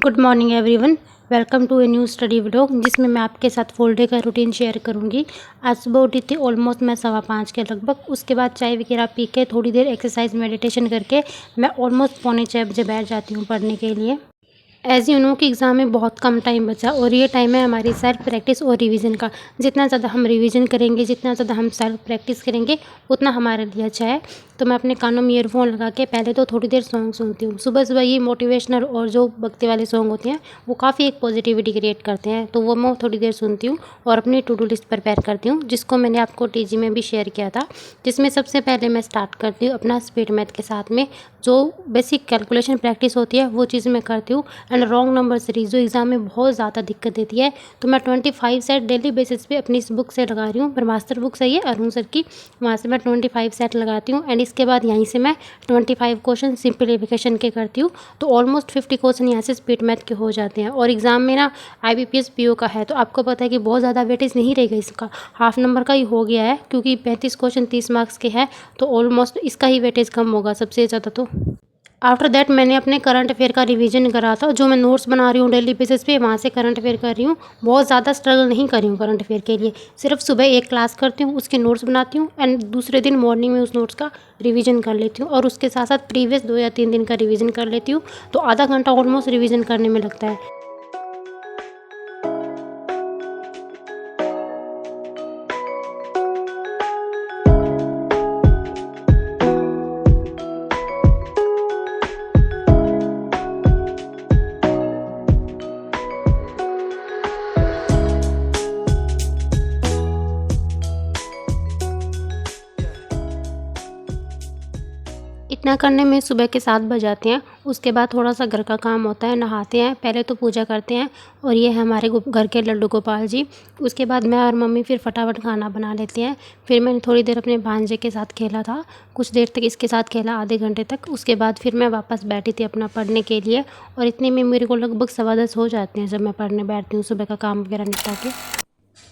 Good morning everyone. Welcome to a new study vlog जिसमें मैं आपके साथ फुल डे का रूटीन शेयर करूंगी। आज सुबह उठी थी ऑलमोस्ट मैं 5:15 के लगभग। उसके बाद चाय वगैरह पी के थोड़ी देर एक्सरसाइज मेडिटेशन करके मैं ऑलमोस्ट 6:45 बजे बैठ जाती हूँ पढ़ने के लिए। एज़ यू नो कि एग्ज़ाम में बहुत कम टाइम बचा और ये टाइम है हमारी सेल्फ प्रैक्टिस और रिवीजन का। जितना ज़्यादा हम रिवीजन करेंगे, जितना ज़्यादा हम सेल्फ प्रैक्टिस करेंगे, उतना हमारे लिए अच्छा है। तो मैं अपने कानों में ईयरफोन लगा के पहले तो थोड़ी देर सॉन्ग सुनती हूँ। सुबह सुबह ये मोटिवेशनल और जो भक्ति वाले सॉन्ग होते हैं वो काफ़ी एक पॉजिटिविटी क्रिएट करते हैं, तो वो मैं थोड़ी देर सुनती हूँ और अपनी टू डू लिस्ट प्रिपेयर करती हूँ, जिसको मैंने आपको टीजी में भी शेयर किया था। जिसमें सबसे पहले मैं स्टार्ट करती हूँ अपना स्पीड मैथ के साथ में जो बेसिक कैलकुलेशन प्रैक्टिस होती है वो चीज़ मैं करती हूँ। एंड रॉन्ग नंबर सीरीज जो एग्ज़ाम में बहुत ज़्यादा दिक्कत देती है, तो मैं 25 सेट डेली बेसिस पे अपनी इस बुक से लगा रही हूँ। ब्रह्मास्त्र बुक सही है अरुण सर की, वहाँ से मैं 25 सेट लगाती हूँ। एंड इसके बाद यहीं से मैं 25 क्वेश्चन सिंप्लीफिकेशन के करती हूँ, तो ऑलमोस्ट 50 क्वेश्चन यहाँ से स्पीड मैथ के हो जाते हैं। और एग्ज़ाम में ना IBPS PO का है, तो आपको पता है कि बहुत ज़्यादा वेटेज नहीं रहेगा, इसका हाफ नंबर का ही हो गया है क्योंकि 35 क्वेश्चन 30 मार्क्स के हैं, तो ऑलमोस्ट इसका ही वेटेज कम होगा सबसे ज़्यादा। तो आफ्टर दैट मैंने अपने करंट अफेयर का रिवीजन करा था, जो मैं नोट्स बना रही हूँ डेली बेसिस पे, वहाँ से करंट अफेयर कर रही हूँ। बहुत ज़्यादा स्ट्रगल नहीं कर रही हूँ करंट अफेयर के लिए, सिर्फ सुबह एक क्लास करती हूँ, उसके नोट्स बनाती हूँ एंड दूसरे दिन मॉर्निंग में उस नोट्स का रिवीजन कर लेती हूँ। और उसके साथ साथ प्रीवियस 2 या 3 दिन का रिवीजन कर लेती हूँ, तो आधा घंटा ऑलमोस्ट रिवीजन करने में लगता है। इतना करने में सुबह के 7 बज जाते हैं। उसके बाद थोड़ा सा घर का काम होता है, नहाते हैं, पहले तो पूजा करते हैं और ये है हमारे घर के लड्डू गोपाल जी। उसके बाद मैं और मम्मी फिर फटाफट खाना बना लेते हैं। फिर मैंने थोड़ी देर अपने भांजे के साथ खेला था, कुछ देर तक इसके साथ खेला, आधे घंटे तक। उसके बाद फिर मैं वापस बैठी थी अपना पढ़ने के लिए, और इतने में मेरे को लगभग 10:15 हो जाते हैं जब मैं पढ़ने बैठती हूँ सुबह का काम वगैरह निपटा के।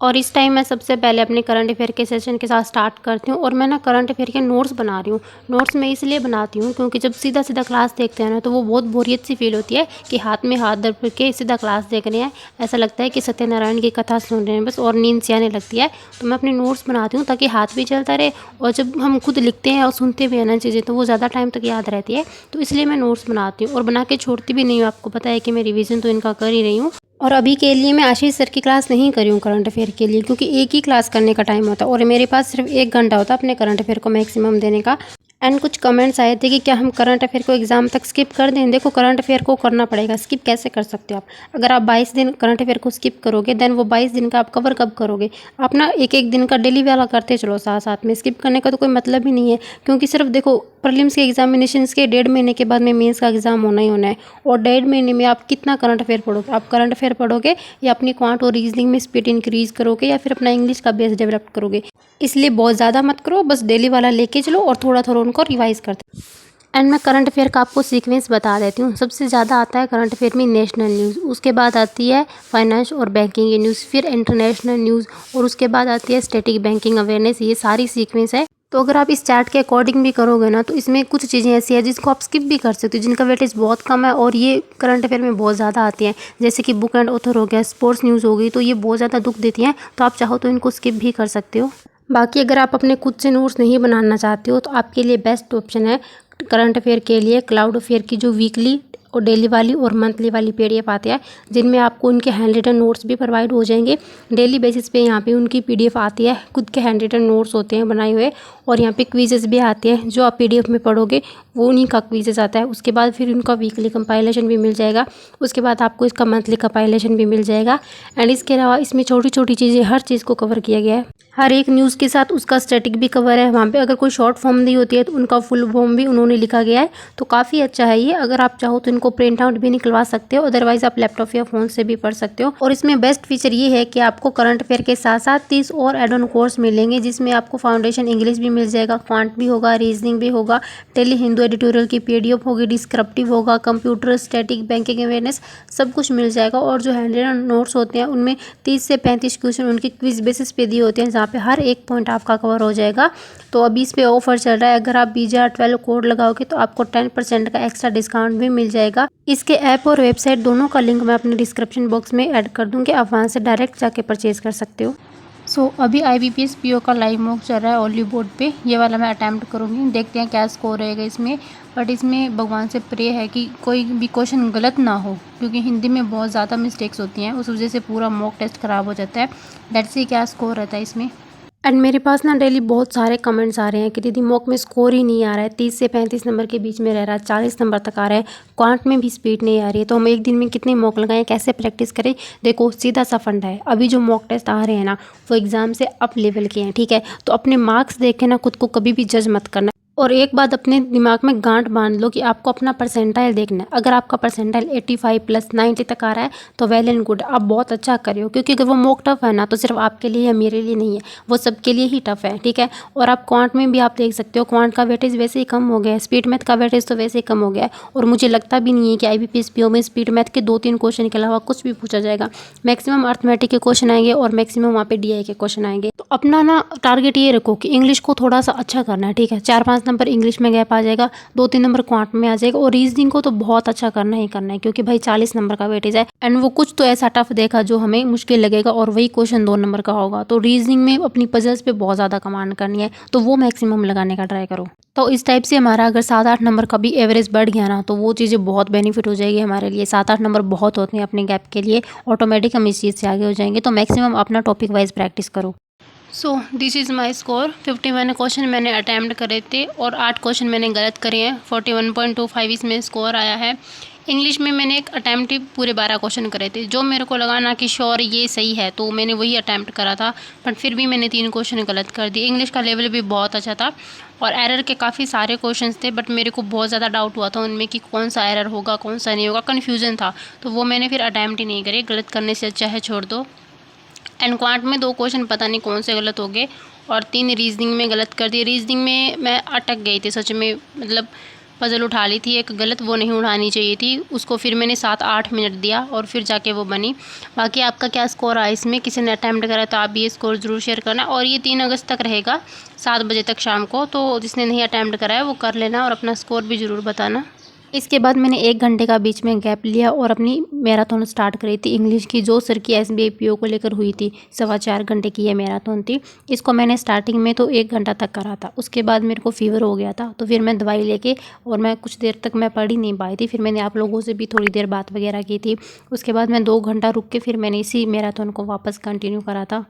और इस टाइम मैं सबसे पहले अपने करंट अफेयर के सेशन के साथ स्टार्ट करती हूँ। और मैं ना करंट अफेयर के नोट्स बना रही हूँ। नोट्स मैं इसलिए बनाती हूँ क्योंकि जब सीधा सीधा क्लास देखते हैं ना, तो वो बहुत बोरियत सी फील होती है कि हाथ में हाथ दब के सीधा क्लास देख रहे हैं, ऐसा लगता है कि सत्यनारायण की कथा सुन रहे हैं बस, और नींद से आने लगती है। तो मैं अपने नोट्स बनाती हूँ ताकि हाथ भी चलता रहे, और जब हम खुद लिखते हैं और सुनते भी हैं ना चीज़ें, तो वो ज़्यादा टाइम तक याद रहती है। तो इसलिए मैं नोट्स बनाती हूँ और बना के छोड़ती भी नहीं हूँ। आपको पता है कि मैं रिविज़न तो इनका कर ही रही हूँ। और अभी के लिए मैं आशीष सर की क्लास नहीं करी हूँ करंट अफेयर के लिए, क्योंकि एक ही क्लास करने का टाइम होता है और मेरे पास सिर्फ 1 घंटा होता है अपने करंट अफेयर को मैक्सिमम देने का। एंड कुछ कमेंट्स आए थे कि क्या हम करंट अफेयर को एग्जाम तक स्किप कर दें। देखो, करंट अफेयर को करना पड़ेगा, स्किप कैसे कर सकते हो आप। अगर आप 22 दिन करंट अफेयर को स्किप करोगे, देन वो 22 दिन का आप कवर कब करोगे। आप ना एक एक दिन का डेली वाला करते चलो साथ साथ में, स्किप करने का तो कोई मतलब ही नहीं है। क्योंकि सिर्फ देखो, प्रीलिम्स के एग्जामिनेशंस के 1.5 महीने के बाद में मेंस का एग्जाम होना ही होना है, और 1.5 महीने में आप कितना करंट अफेयर पढ़ोगे। आप करंट अफेयर पढ़ोगे या अपनी क्वांट और रीजनिंग में स्पीड इंक्रीज करोगे, या फिर अपना इंग्लिश का बेस डेवलप करोगे। इसलिए बहुत ज़्यादा मत करो, बस डेली वाला लेके चलो और थोड़ा थोड़ा उनको रिवाइज करते। एंड मैं करंट अफेयर का आपको सीक्वेंस बता देती हूँ। सबसे ज़्यादा आता है करंट अफेयर में नेशनल न्यूज़, उसके बाद आती है फाइनेंस और बैंकिंग की न्यूज़, फिर इंटरनेशनल न्यूज़, और उसके बाद आती है स्टैटिक बैंकिंग अवेयरनेस। ये सारी सीक्वेंस है। तो अगर आप इस चार्ट के अकॉर्डिंग भी करोगे ना, तो इसमें कुछ चीज़ें ऐसी है जिसको आप स्किप भी कर सकते हो, जिनका वेटेज बहुत कम है और ये करंट अफेयर में बहुत ज़्यादा आती हैं। जैसे कि बुक एंड ऑथर हो गया, स्पोर्ट्स न्यूज़ हो गई, तो ये बहुत ज़्यादा दुख देती हैं, तो आप चाहो तो इनको स्किप भी कर सकते हो। बाकी अगर आप अपने खुद से नोट्स नहीं बनाना चाहते हो, तो आपके लिए बेस्ट ऑप्शन है करंट अफेयर के लिए क्लाउड अफेयर की जो वीकली और डेली वाली और मंथली वाली PDF आती है, जिनमें आपको उनके हैंड रिटन नोट्स भी प्रोवाइड हो जाएंगे। डेली बेसिस पे यहाँ पे उनकी PDF आती है, खुद के हैंड रिटन नोट्स होते हैं बनाए हुए, और यहाँ पे क्विजेस भी आते हैं। जो आप PDF में पढ़ोगे वो उन्हीं का क्विजेस आता है। उसके बाद फिर उनका वीकली कंपाइलेशन भी मिल जाएगा, उसके बाद आपको इसका मंथली कंपाइलेशन भी मिल जाएगा। एंड इसके अलावा इसमें छोटी छोटी चीज़ें, हर चीज़ को कवर किया गया है। हर एक न्यूज़ के साथ उसका स्टैटिक भी कवर है। वहाँ पे अगर कोई शॉर्ट फॉर्म दी होती है तो उनका फुल फॉर्म भी उन्होंने लिखा गया है, तो काफ़ी अच्छा है ये। अगर आप चाहो तो इनको प्रिंट आउट भी निकलवा सकते हो, अदरवाइज आप लैपटॉप या फ़ोन से भी पढ़ सकते हो। और इसमें बेस्ट फीचर ये है कि आपको करंट अफेयर के साथ साथ 30 और एड ऑन कोर्स मिलेंगे, जिसमें आपको फाउंडेशन इंग्लिश भी मिल जाएगा, क्वांट भी होगा, रीजनिंग भी होगा, टेली हिंदू एडिटोरियल की PDF होगी, डिस्क्रिप्टिव होगा, कंप्यूटर, स्टैटिक, बैंकिंग अवेयरनेस, सब कुछ मिल जाएगा। और जो हैंड रिटन नोट्स होते हैं उनमें 30 से 35 क्वेश्चन उनके क्विज बेसिस पे दिए होते हैं, जहाँ पे हर एक पॉइंट आपका कवर हो जाएगा। तो अभी इस पे ऑफर चल रहा है, अगर आप BGR12 कोड लगाओगे तो आपको 10% का एक्स्ट्रा डिस्काउंट भी मिल जाएगा। इसके ऐप और वेबसाइट दोनों का लिंक मैं अपने डिस्क्रिप्शन बॉक्स में ऐड कर दूँगी, आप वहाँ से डायरेक्ट जाके परचेज़ कर सकते हो। अभी IBPS PO का लाइव मॉक चल रहा है ओनली बोर्ड पे, ये वाला मैं अटैम्प्ट करूँगी, देखते हैं क्या स्कोर रहेगा इसमें। बट इसमें भगवान से प्रे है कि कोई भी क्वेश्चन गलत ना हो, क्योंकि हिंदी में बहुत ज़्यादा मिस्टेक्स होती हैं, उस वजह से पूरा मॉक टेस्ट ख़राब हो जाता है। लेट्स सी क्या स्कोर रहता है इसमें। एंड मेरे पास ना डेली बहुत सारे कमेंट्स आ रहे हैं कि दीदी मॉक में स्कोर ही नहीं आ रहा है, 30 से 35 नंबर के बीच में रह रहा है, 40 नंबर तक आ रहा है, क्वांट में भी स्पीड नहीं आ रही है, तो हम एक दिन में कितने मॉक लगाएं, कैसे प्रैक्टिस करें। देखो सीधा सा फंडा है, अभी जो मॉक टेस्ट आ रहे हैं ना वो एग्ज़ाम से अप लेवल के हैं, ठीक है। तो अपने मार्क्स देख के ना खुद को कभी भी जज मत करना, और एक बात अपने दिमाग में गांठ बांध लो कि आपको अपना परसेंटाइल देखना है। अगर आपका परसेंटाइल 85 प्लस 90 तक आ रहा है तो वेल एंड गुड, आप बहुत अच्छा कर रहे हो, क्योंकि अगर वो मॉक टफ है ना तो सिर्फ आपके लिए या मेरे लिए नहीं है, वो सबके लिए ही टफ है, ठीक है। और आप क्वांट में भी आप देख सकते हो, क्वांट का वेटेज वैसे ही कम हो गया है, स्पीड मैथ का वेटेज तो वैसे ही कम हो गया है, और मुझे लगता भी नहीं है कि IBPS PO में स्पीड मैथ के 2-3 क्वेश्चन के अलावा कुछ भी पूछा जाएगा। मैक्सिमम अर्थमेटिक के क्वेश्चन आएंगे और मैक्सिमम वहाँ पे DI के क्वेश्चन आएंगे। तो अपना ना टारगेट ये रखो कि इंग्लिश को थोड़ा सा अच्छा करना है, ठीक है। 4-5 नंबर इंग्लिश में गैप आ जाएगा, 2-3 नंबर क्वांट में आ जाएगा, और रीजनिंग को तो बहुत अच्छा करना ही करना है, क्योंकि भाई 40 नंबर का वेटेज है। एंड वो कुछ तो ऐसा टफ देखा जो हमें मुश्किल लगेगा और वही क्वेश्चन 2 नंबर का होगा। तो रीजनिंग में अपनी पजल्स पे बहुत ज़्यादा कमांड करनी है, तो वो मैक्सिमम लगाने का ट्राई करो। तो इस टाइप से हमारा अगर 7-8 नंबर का भी एवरेज बढ़ गया ना तो वो चीज़ें बहुत बेनिफिट हो जाएगी हमारे लिए। 7-8 नंबर बहुत होते हैं अपने गैप के लिए, ऑटोमेटिक हम इस चीज़ से आगे हो जाएंगे। तो मैक्सिमम अपना टॉपिक वाइज प्रैक्टिस करो। This is my score. 51 question मैंने अटैम्प्ट करे थे और 8 क्वेश्चन मैंने गलत करे हैं। 41.25 इसमें स्कोर आया है। इंग्लिश में मैंने एक अटैम्प्ट ही पूरे 12 क्वेश्चन करे थे, जो मेरे को लगा ना कि श्योर ये सही है, तो मैंने वही अटैम्प्ट करा था, बट फिर भी मैंने 3 क्वेश्चन गलत कर दिए। इंग्लिश का लेवल भी बहुत अच्छा था और एरर के काफ़ी सारे क्वेश्चंस थे, बट मेरे को बहुत ज़्यादा डाउट हुआ था उनमें कि कौन सा एरर होगा कौन सा नहीं होगा, कन्फ्यूज़न था, तो वो मैंने फिर अटैम्प्ट ही नहीं करे। गलत करने से अच्छा है छोड़ दो। एंड क्वांट में 2 क्वेश्चन पता नहीं कौन से गलत हो गए और 3 रीजनिंग में गलत कर दिए। रीजनिंग में मैं अटक गई थी सच में, मतलब पजल उठा ली थी एक गलत, वो नहीं उठानी चाहिए थी उसको, फिर मैंने 7-8 मिनट दिया और फिर जाके वो बनी। बाकी आपका क्या स्कोर आया इसमें, किसी ने अटैम्प्ट करा तो आप ये स्कोर ज़रूर शेयर करना। और ये 3 अगस्त तक रहेगा 7 बजे तक शाम को, तो जिसने नहीं अटैम्प्ट करा है वो कर लेना और अपना स्कोर भी ज़रूर बताना। इसके बाद मैंने 1 घंटे का बीच में गैप लिया और अपनी मैराथन स्टार्ट करी थी इंग्लिश की, जो सर की SBI PO को लेकर हुई थी। 4.25 घंटे की ये मैराथन थी। इसको मैंने स्टार्टिंग में तो 1 घंटा तक करा था, उसके बाद मेरे को फीवर हो गया था, तो फिर मैं दवाई लेके और मैं कुछ देर तक मैं पढ़ ही नहीं पाई थी। फिर मैंने आप लोगों से भी थोड़ी देर बात वगैरह की थी। उसके बाद मैं 2 घंटा रुक के फिर मैंने इसी मैराथन को वापस कंटिन्यू करा था।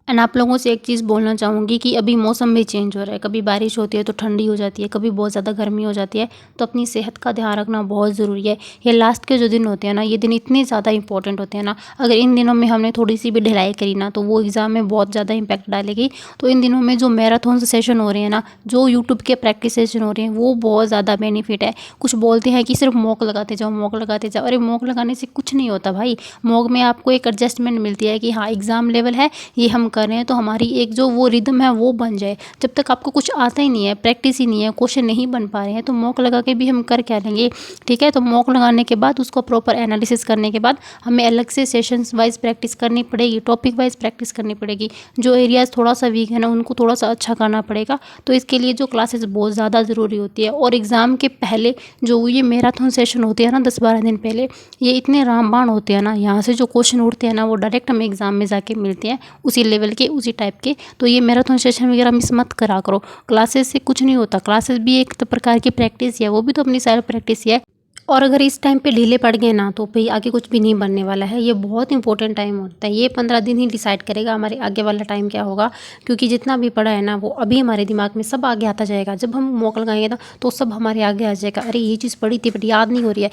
एंड आप लोगों से एक चीज़ बोलना चाहूँगी कि अभी मौसम भी चेंज हो रहा है, कभी बारिश होती है तो ठंडी हो जाती है, कभी बहुत ज़्यादा गर्मी हो जाती है, तो अपनी सेहत का ध्यान रखना बहुत ज़रूरी है। ये लास्ट के जो दिन होते हैं ना, ये दिन इतने ज़्यादा इंपॉर्टेंट होते हैं ना, अगर इन दिनों में हमने थोड़ी सी भी ढिलाई करी ना तो वो एग्ज़ाम में बहुत ज़्यादा इंपैक्ट डालेगी। तो इन दिनों में जो मैराथन सेशन हो रहे हैं ना, जो यूट्यूब के प्रैक्टिस सेशन हो रहे हैं, वो बहुत ज़्यादा बेनिफिट है। कुछ बोलते हैं कि सिर्फ मॉक लगाते जाओ मॉक लगाते जाओ, अरे मॉक लगाने से कुछ नहीं होता भाई। मॉक में आपको एक एडजस्टमेंट मिलती है कि हाँ एग्ज़ाम लेवल है, ये हम कर रहे हैं, तो हमारी एक जो वो रिदम है वो बन जाए। जब तक आपको कुछ आता ही नहीं है, प्रैक्टिस ही नहीं है, क्वेश्चन नहीं बन पा रहे हैं, तो मॉक लगा के भी हम कर क्या लेंगे, ठीक है। तो मॉक लगाने के बाद उसको प्रॉपर एनालिसिस करने के बाद हमें अलग से सेशंस वाइज प्रैक्टिस करनी पड़ेगी, टॉपिक वाइज प्रैक्टिस करनी पड़ेगी। जो एरियाज़ थोड़ा सा वीक है ना उनको थोड़ा सा अच्छा करना पड़ेगा। तो इसके लिए जो क्लासेस बहुत ज़्यादा ज़रूरी होती है। और एग्ज़ाम के पहले जो ये मैराथन सेशन होते हैं ना 10-12 दिन पहले, ये इतने रामबाण होते हैं ना, यहाँ से जो क्वेश्चन उठते हैं ना वो डायरेक्ट हमें एग्ज़ाम में जाके मिलते हैं, उसी लेवल के उसी टाइप के। तो ये मैराथन सेशन वगैरह मिस मत करा करो। क्लासेस से कुछ नहीं होता, क्लासेस भी एक प्रकार की प्रैक्टिस है, वो भी तो अपनी सेल्फ प्रैक्टिस है। और अगर इस टाइम पे ढीले पड़ गए ना तो भाई आगे कुछ भी नहीं बनने वाला है। ये बहुत इंपॉर्टेंट टाइम होता है, ये 15 दिन ही डिसाइड करेगा हमारे आगे वाला टाइम क्या होगा। क्योंकि जितना भी पढ़ा है ना वो अभी हमारे दिमाग में सब आगे आता जाएगा। जब हम मौका लगाएंगे ना तो सब हमारे आगे आ जाएगा, अरे ये चीज़ पढ़ी थी बट याद नहीं हो रही है।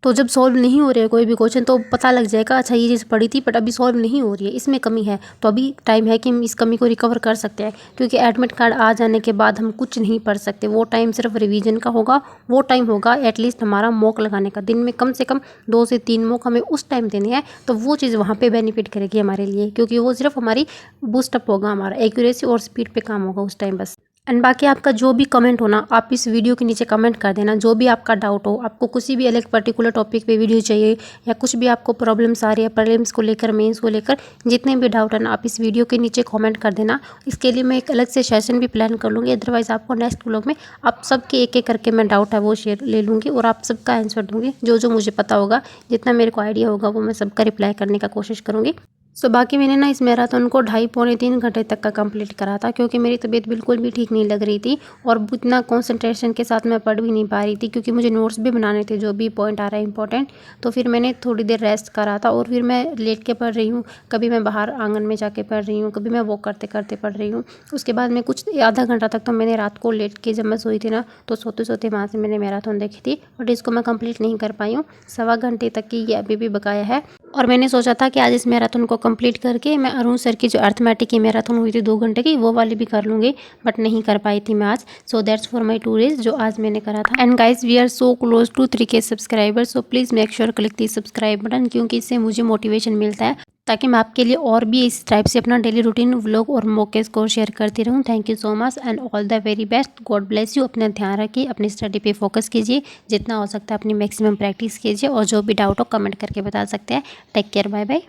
तो जब सॉल्व नहीं हो रही है कोई भी क्वेश्चन तो पता लग जाएगा, अच्छा ये चीज़ पढ़ी थी बट अभी सॉल्व नहीं हो रही है, इसमें कमी है। तो अभी टाइम है कि हम इस कमी को रिकवर कर सकते हैं। क्योंकि एडमिट कार्ड आ जाने के बाद हम कुछ नहीं पढ़ सकते, वो टाइम सिर्फ रिवीजन का होगा। वो टाइम होगा एटलीस्ट हमारा मॉक लगाने का, दिन में कम से कम 2 से 3 मॉक हमें उस टाइम देने हैं। तो वो चीज़ वहाँ पे बेनिफिट करेगी हमारे लिए, क्योंकि वो सिर्फ हमारी बूस्टअप होगा, हमारा एक्यूरेसी और स्पीड पे काम होगा उस टाइम बस। एंड बाकी आपका जो भी कमेंट हो ना, आप इस वीडियो के नीचे कमेंट कर देना। जो भी आपका डाउट हो, आपको किसी भी अलग पर्टिकुलर टॉपिक पे वीडियो चाहिए या कुछ भी आपको प्रॉब्लम्स आ रही है प्रीलिम्स को लेकर, मेंस को लेकर, जितने भी डाउट है ना, आप इस वीडियो के नीचे कमेंट कर देना। इसके लिए मैं एक अलग से सेशन भी प्लान कर लूँगी। अदरवाइज़ आपको नेक्स्ट व्लॉग में आप सबके एक एक करके मैं डाउट है वो शेयर ले लूँगी और आप सबका आंसर दूँगी। जो जो मुझे पता होगा, जितना मेरे को आइडिया होगा, वो मैं सबका रिप्लाई करने का कोशिश करूँगी। सो बाकी मैंने ना इस मैराथन को 2.5 पौने 3 घंटे तक का कंप्लीट करा था, क्योंकि मेरी तबीयत बिल्कुल भी ठीक नहीं लग रही थी और उतना कंसंट्रेशन के साथ मैं पढ़ भी नहीं पा रही थी, क्योंकि मुझे नोट्स भी बनाने थे जो भी पॉइंट आ रहा है इंपॉर्टेंट। तो फिर मैंने थोड़ी देर रेस्ट करा था और फिर मैं लेट के पढ़ रही हूँ। कभी मैं बाहर आंगन में जाके पढ़ रही हूँ, कभी मैं वॉक करते करते पढ़ रही हूँ। उसके बाद मैं कुछ आधा घंटा तक तो मैंने रात को लेट के, जब मैं सोई थी ना, तो सोते सोते वहाँ से मैंने मैराथन देखी थी, बट इसको मैं कंप्लीट नहीं कर पाई हूँ। 1.25 घंटे तक की ये अभी भी बकाया है और मैंने सोचा था कि आज इस मैराथन को कंप्लीट करके मैं अरुण सर की जो अर्थमेटिक की मैराथन हुई थी 2 घंटे की, वो वाली भी कर लूँगी, बट नहीं कर पाई थी मैं आज। So that's for my 2 days जो आज मैंने करा था। And guys, we are so close to 3K subscribers, so please make sure click the subscribe button, क्योंकि इससे मुझे मोटिवेशन मिलता है ताकि मैं आपके लिए और भी इस टाइप से अपना डेली रूटीन व्लॉग और मौके स्कोर शेयर करती रहूँ। Thank you so much and all the very best. God bless you. अपना ध्यान रखिए, अपनी स्टडी पे फोकस कीजिए, जितना हो सकता है अपनी मैक्सिमम प्रैक्टिस कीजिए और जो भी डाउट हो कमेंट करके बता सकते हैं। Take care, bye bye.